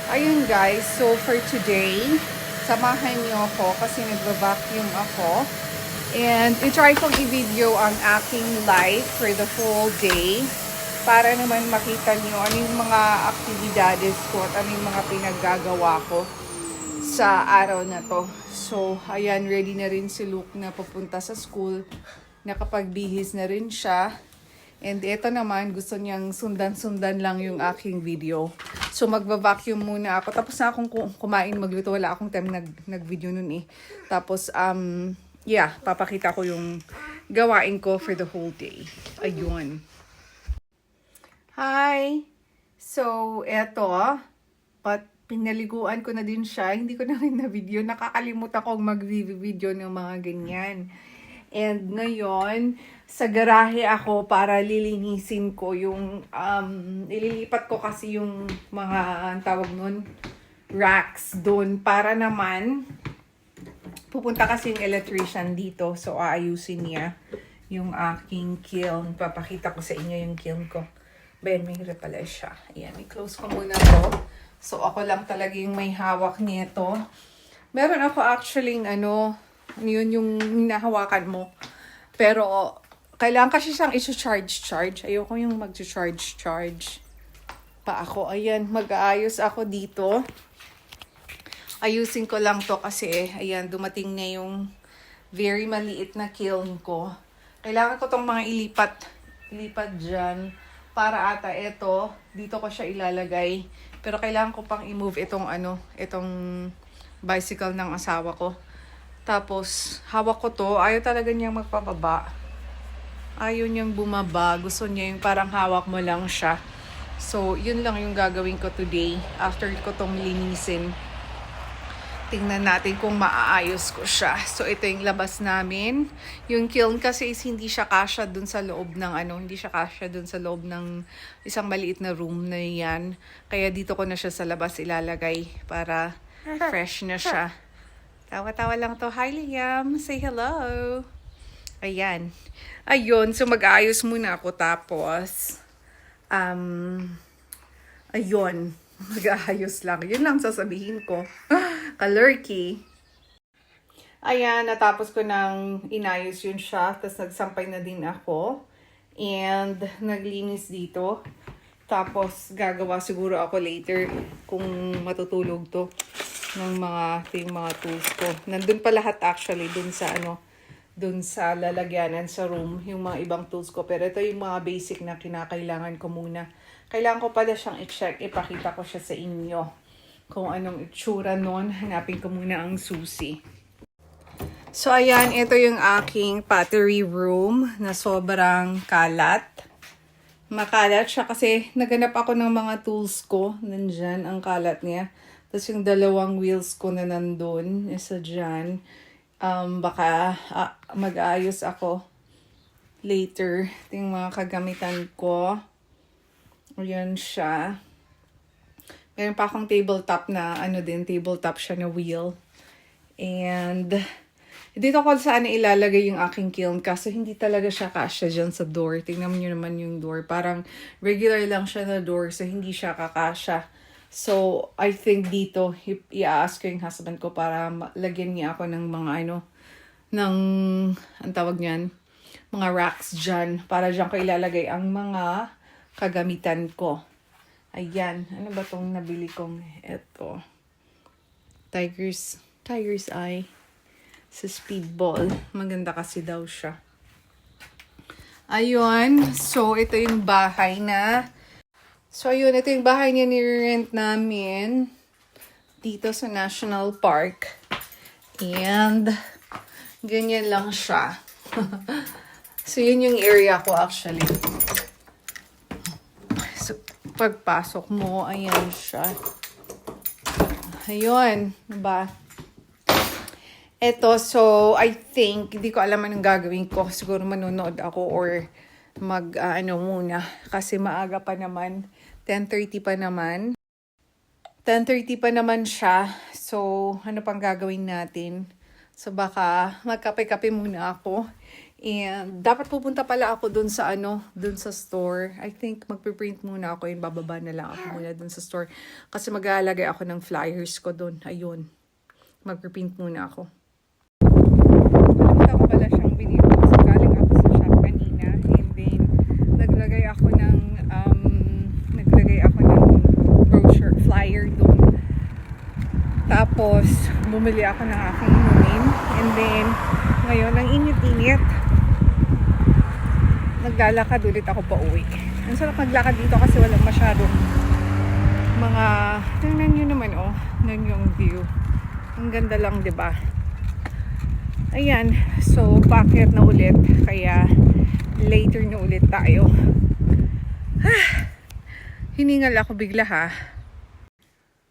Ayun guys, so for today, samahan niyo ako kasi nagva-vacuum ako. And i-try kong i-video ang aking life for the whole day para naman makita niyo ano yung mga aktibidades ko at ano yung mga pinaggagawa ko sa araw na to. So, ayan, ready na rin si Luke na papunta sa school. Nakapagbihis na rin siya. And ito naman, gusto niyang sundan-sundan lang yung aking video. So, magva-vacuum muna ako. Tapos na akong kumain, magluto. Wala akong time nag-video nun eh. Tapos, yeah, papakita ko yung gawain ko for the whole day. Ayun. Hi! So, eto, pinaliguan ko na din siya. Hindi ko na rin na video. Nakakalimutan akong mag-video ng mga ganyan. And ngayon, sa garahe ako para lilinisin ko yung, ililipat ko kasi yung mga, ang tawag nun, racks doon para naman, pupunta kasi yung electrician dito. So, aayusin niya yung aking kiln. Papakita ko sa inyo yung kiln ko. Ben, may pala siya. Ayan, i-close ko muna to. So, ako lang talaga yung may hawak nito. Meron ako actually, yun yung hinahawakan mo. Pero, kailangan kasi siyang i-charge. Ayoko yung mag-charge pa ako. Ayan, mag-aayos ako dito. Ayusin ko lang to kasi, ayan, dumating na yung very maliit na kiln ko. Kailangan ko tong mga ilipat dyan. Para ata ito, dito ko siya ilalagay. Pero kailangan ko pang i-move itong bicycle ng asawa ko. Tapos, hawak ko to. Ayaw talaga niyang magpababa. Ayaw niyang bumaba. Gusto niya yung parang hawak mo lang siya. So, yun lang yung gagawin ko today. After ko tong linisin. Tingnan natin kung maaayos ko siya. So, ito yung labas namin. Yung kiln kasi is hindi siya kasya dun sa loob ng hindi siya kasya dun sa loob ng isang maliit na room na yan. Kaya dito ko na siya sa labas ilalagay para fresh na siya. Tawa-tawa lang to. Hi, Liam. Say hello. Ayan. Ayun. So, mag-aayos muna ako. Tapos, ayun. Mag-aayos lang. Yun lang sasabihin ko. Kalurky. Ayan. Natapos ko nang inayos yun siya. Tapos, nagsampay na din ako. And, naglinis dito. Tapos, gagawa siguro ako later kung matutulog to ng yung mga tools ko. Nandun pa lahat actually dun sa lalagyanan sa room, yung mga ibang tools ko. Pero ito yung mga basic na kinakailangan ko muna. Kailangan ko pala siyang i-check, ipakita ko siya sa inyo. Kung anong itsura nun, hanapin ko muna ang susi. So ayan, ito yung aking pottery room na sobrang kalat. Makalat siya kasi naganap ako ng mga tools ko. Nandyan ang kalat niya. Tapos yung dalawang wheels ko na nandun, isa dyan. Baka mag-aayos ako later. Ito yung mga kagamitan ko. Ayan siya. Meron pa akong tabletop na, tabletop siya na wheel. And, dito ko saan ilalagay yung aking kiln kasi hindi talaga siya kasya dyan sa door. Tingnan nyo naman yung door. Parang regular lang siya na door so hindi siya kakasya. So, I think dito, i-ask ko yung husband ko para lagyan niya ako ng mga ang tawag niyan, mga racks dyan. Para dyan ko ilalagay ang mga kagamitan ko. Ayan. Ano ba tong nabili kong eto? Tiger's Eye. Sa Speedball. Maganda kasi daw siya. Ayun. So, ito yung bahay na. So, ayun. Ito yung bahay niya ni-rent namin. Dito sa National Park. And, ganyan lang siya. So, yun yung area ko actually. So, pagpasok mo, ayan siya. Ayun. Diba? Eto, so, I think, hindi ko alam anong gagawin ko. Siguro manonood ako or muna. Kasi maaga pa naman. 10:30 pa naman. 10:30 pa naman siya. So, ano pang gagawin natin? So, baka magkape-kape muna ako. And dapat pupunta pala ako dun sa dun sa store. I think magpiprint muna ako yun. Bababa na lang ako muna dun sa store. Kasi mag-aalagay ako ng flyers ko dun. Ayun. Magpiprint muna ako. Nakita ko pala siyang binili. So, galing ako sa shop kanina. And then, naglagay ako ng brochure, flyer dun. Tapos, bumili ako ng aking inumin. And then, ngayon, ang init-init. Naglalakad ulit ako pa uwi. Ang sarap maglakad dito kasi walang masyadong mga... Tingnan nyo naman, oh. Nan yung view. Ang ganda lang, diba? Ayan. So, paakyat na ulit. Kaya, later na ulit tayo. Hiningal ako bigla, ha?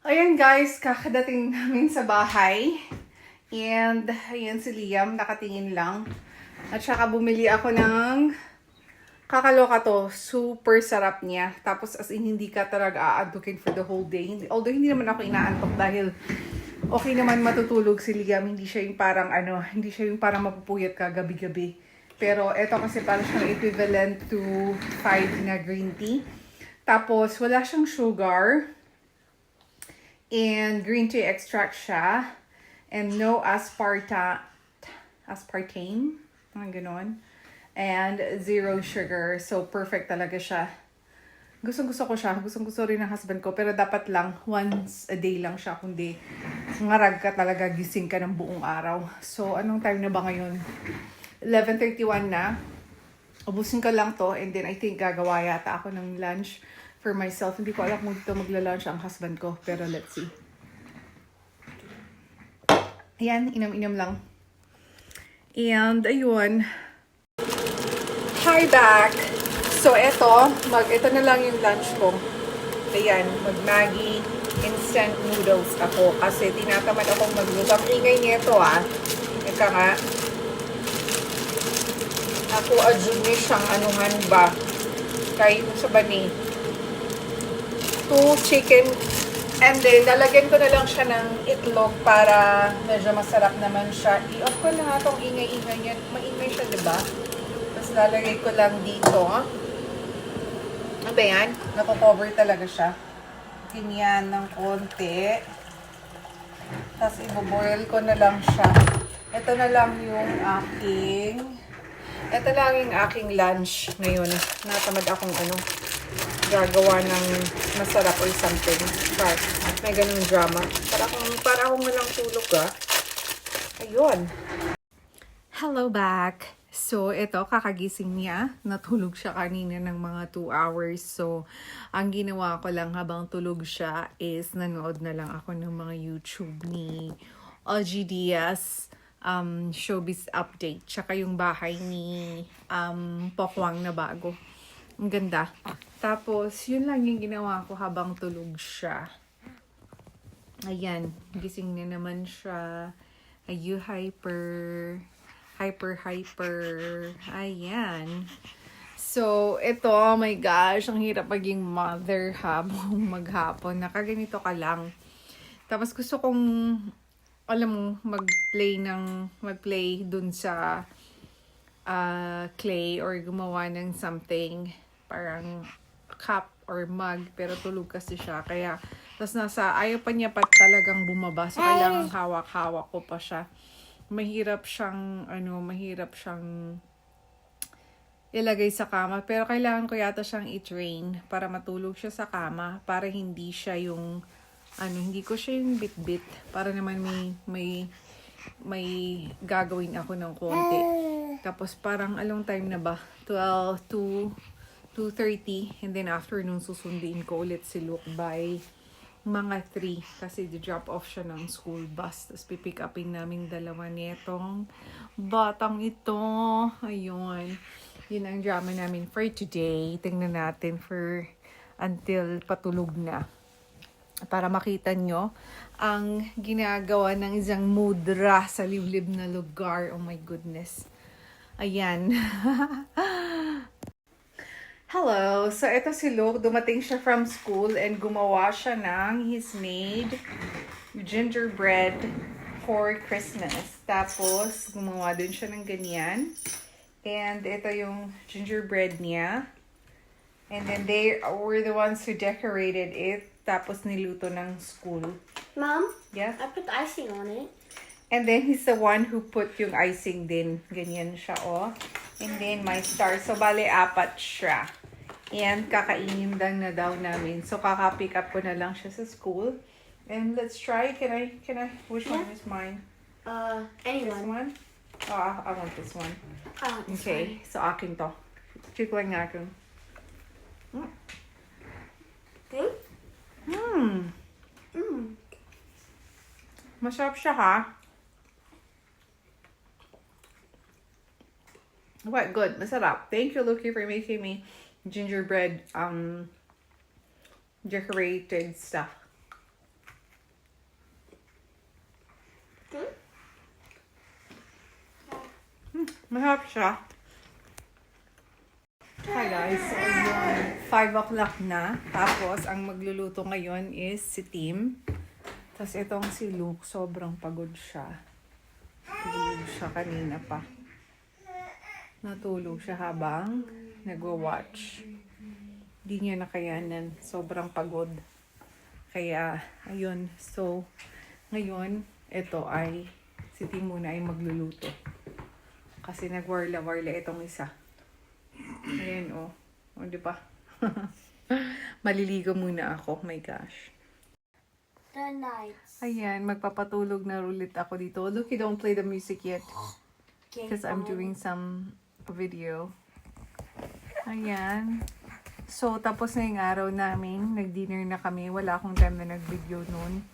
Ayan, guys. Kakadating namin sa bahay. And, ayan si Liam. Nakatingin lang. At saka bumili ako ng... Kakaloka to, super sarap niya. Tapos as in, hindi ka talaga aantukin for the whole day. Although hindi naman ako inaantok dahil okay naman matutulog si Liam. Hindi siya yung parang hindi siya yung parang mapupuyat ka gabi-gabi. Pero eto kasi parang siyang equivalent to 5 na green tea. Tapos wala siyang sugar. And green tea extract siya. And no aspartame. Ang ganon. And zero sugar. So, perfect talaga siya. Gusto ko siya. Gusto rin ng husband ko. Pero dapat lang, once a day lang siya. Kundi, ngarag ka talaga, gising ka ng buong araw. So, anong time na ba ngayon? 11:31 na. Ubusin ko lang to. And then, I think gagawa yata ako ng lunch for myself. Hindi ko alam kung dito magla-lunch ang husband ko. Pero let's see. Ayan, inam-inam lang. And, ayun. Hi back! So, ito na lang yung lunch ko. Ayan, mag-Maggi instant noodles ako. Kasi tinatamad akong magluto. Ang ingay nito Ika nga. Ako adjun niya siyang anuhan ba. Kahit sa bani. 2 chicken. And then, lalagyan ko na lang siya ng itlog para medyo masarap naman siya. I-off ko na nga itong ingay-ingay niya. Maingay siya, diba? Lalagay ko lang dito. Ano ba yan? Nako-cover talaga siya. Ganyan ng konti. Tapos i-boil ko na lang siya. Ito na lang yung aking lunch ngayon. Natamad akong gagawa ng masarap or something. But may ganung drama. Para akong walang tulog Ayun. Hello back. So, ito, kakagising niya. Natulog siya kanina ng mga 2 hours. So, ang ginawa ko lang habang tulog siya is nanood na lang ako ng mga YouTube ni OG Diaz, Showbiz Update. Tsaka yung bahay ni Pokwang na bago. Ang ganda. Tapos, yun lang yung ginawa ko habang tulog siya. Ayan, gising na naman siya. Are you hyper? Ayan. So, ito, oh my gosh, ang hirap maging mother habang maghapon. Nakaganito ka lang. Tapos gusto kong, alam mo, mag-play dun sa clay or gumawa ng something, parang cup or mug, pero tulog kasi siya. Kaya, tapos ayaw pa niya talagang bumaba. So, kailangan hawak-hawak ko pa siya. Mahirap siyang ilagay sa kama. Pero kailangan ko yata siyang i-train para matulog siya sa kama. Para hindi siya yung, hindi ko siya yung bit-bit. Para naman may gagawin ako ng konti. Tapos parang along time na ba? 2:30. And then afternoon, susunduin ko ulit si Luke by mga 3 kasi di-drop off siya ng school bus. Tapos pipick upin namin dalawa nitong batang ito. Ayun. Yun ang drama namin for today. Tingnan natin until patulog na. Para makita nyo ang ginagawa ng isang mudra sa liblib na lugar. Oh my goodness. Ayan. Hello! So, ito si Luke. Dumating siya from school and gumawa siya ng his made gingerbread for Christmas. Tapos, gumawa din siya ng ganyan. And ito yung gingerbread niya. And then they were the ones who decorated it. Tapos niluto ng school. Mom, Yeah. I put the icing on it. And then he's the one who put yung icing din. Ganyan siya, oh. And then my star. So, bale, 4 siya. And kakainin lang na daw namin. So, kaka-pick up ko na lang siya sa school. And let's try. Can I? Which one is mine? This Anyone. one? Oh, I want this one. This Okay. So, akin to. Check lang natin. one. Okay. Masarap siya, ha? What? Good. Masarap. Thank you, Lucky, for making me gingerbread decorated stuff. Good. Masarap siya. Hi guys, so yun, 5 o'clock na. Tapos, ang magluluto ngayon is si Tim. Tapos itong si Luke, sobrang pagod siya. Natulog siya kanina pa. Natulog siya habang nagwa-watch. Hindi niya nakayanan. Sobrang pagod. Kaya, ayun. So, ngayon, ito ay, si Tim muna ay magluluto. Kasi nagwarla-warla itong isa. Ayan, oh. O, di ba? Maliligo muna ako. My gosh. The nights. Ayan, magpapatulog na ulit ako dito. Lucky, don't play the music yet. Okay, Because I'm fine. doing some video. Ayan. So, tapos na yung araw namin. Nag-dinner na kami. Wala akong time na nag-video noon.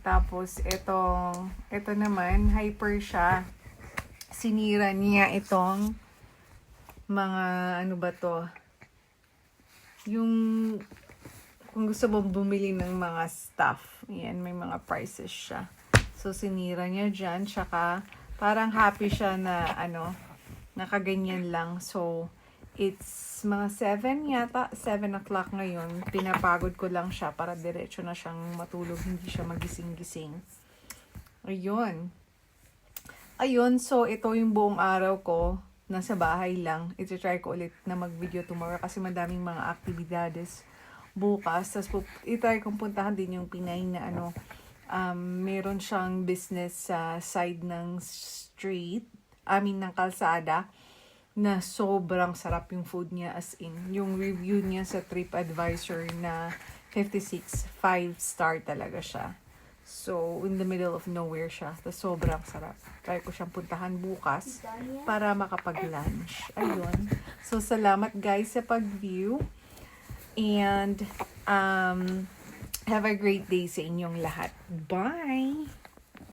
Tapos, ito naman, hyper siya. Sinira niya itong mga, ano ba to? Yung, kung gusto mong bumili ng mga stuff. Ayan, may mga prices siya. So, sinira niya dyan. Tsaka, parang happy siya na, nakaganyan lang. So, it's mga 7 yata, 7 o'clock ngayon. Pinapagod ko lang siya para diretso na siyang matulog. Hindi siya magising-gising. Ayun. Ayun, so ito yung buong araw ko. Nasa bahay lang. Ito-try ko ulit na mag-video tomorrow kasi madaming mga aktibidades bukas. Tapos itry kong puntahan din yung Pinay na meron siyang business sa side ng street. Ng kalsada. Na sobrang sarap yung food niya, as in. Yung review niya sa TripAdvisor na 56, 5-star talaga siya. So, in the middle of nowhere siya. Tapos sobrang sarap. Try ko siyang puntahan bukas para makapag-lunch. Ayun. So, salamat guys sa pag-view. And, have a great day sa inyong lahat. Bye!